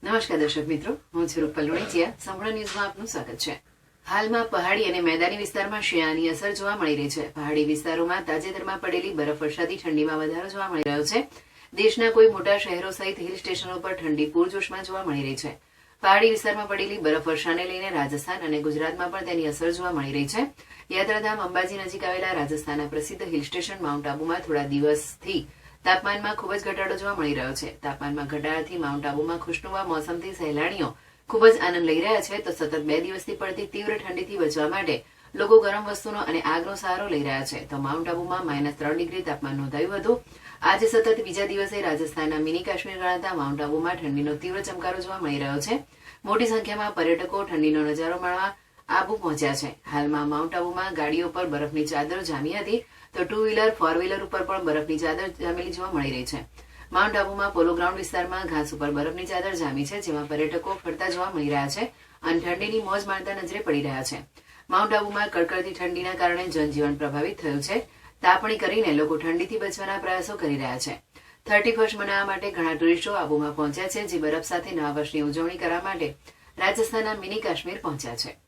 નમસ્કાર દર્શક મિત્રો, હું છું રૂપલ લોણીચિયા. સંપૂર્ણ ન્યૂઝમાં આપનું સ્વાગત છે. હાલમાં પહાડી અને મેદાની વિસ્તારમાં શિયાળાની અસર જોવા મળી રહી છે. પહાડી વિસ્તારોમાં તાજેતરમાં પડેલી બરફવર્ષાથી ઠંડીમાં વધારો જોવા મળી રહ્યો છે. દેશના કોઈ મોટા શહેરો સહિત હિલ સ્ટેશનો પર ઠંડી પૂરજોશમાં જોવા મળી રહી છે. પહાડી વિસ્તારમાં પડેલી બરફવર્ષાને લઈને રાજસ્થાન અને ગુજરાતમાં પણ તેની અસર જોવા મળી રહી છે. યાત્રાધામ અંબાજી નજીક આવેલા રાજસ્થાનના પ્રસિદ્ધ હિલ સ્ટેશન માઉન્ટ આબુમાં થોડા દિવસથી તાપમાનમાં ખૂબ જ ઘટાડો જોવા મળી રહ્યો છે. તાપમાનમાં ઘટાડાથી માઉન્ટ આબુમાં ખુશનુમા મોસમથી સહેલાણીઓ ખૂબ જ આનંદ લઈ રહ્યા છે, તો સતત 2 દિવસથી પડતી તીવ્ર ઠંડીથી બચવા માટે લોકો ગરમ વસ્તુનો અને આગનો સહારો લઈ રહ્યા છે. તો માઉન્ટ આબુમાં -3 ડિગ્રી તાપમાન નોંધાયું હતું. આજે સતત બીજા દિવસે રાજસ્થાનના મિની કાશ્મીર ગણાતા માઉન્ટ આબુમાં ઠંડીનો તીવ્ર ચમકારો જોવા મળી રહ્યો છે. મોટી સંખ્યામાં પર્યટકો ઠંડીનો નજારો માણવા આબુ પહોંચ્યા છે. હાલમાં માઉન્ટ આબુમાં ગાડીઓ પર બરફની ચાદર જામી હતી, તો 2 વ્હીલર 4 વ્હીલર ઉપર પણ બરફની ચાદર જામેલી જોવા મળી રહી છે. માઉન્ટ આબુમાં પોલો ગ્રાઉન્ડ વિસ્તારમાં ઘાસ ઉપર બરફની ચાદર જામી છે, જેમાં પર્યટકો ફરતા જોવા મળી રહ્યા છે અને ઠંડીની મોજ માણતા નજરે પડી રહ્યા છે. માઉન્ટ આબુમાં કડકડતી ઠંડીના કારણે જનજીવન પ્રભાવિત થયું છે. તાપણી કરીને લોકો ઠંડીથી બચવાના પ્રયાસો કરી રહ્યા છે. 31st મનાવવા માટે ઘણા ટુરિસ્ટો આબુમાં પહોંચ્યા છે, જે બરફ સાથે નવા વર્ષની ઉજવણી કરવા માટે રાજસ્થાનના મિની કાશ્મીર પહોંચ્યા છે.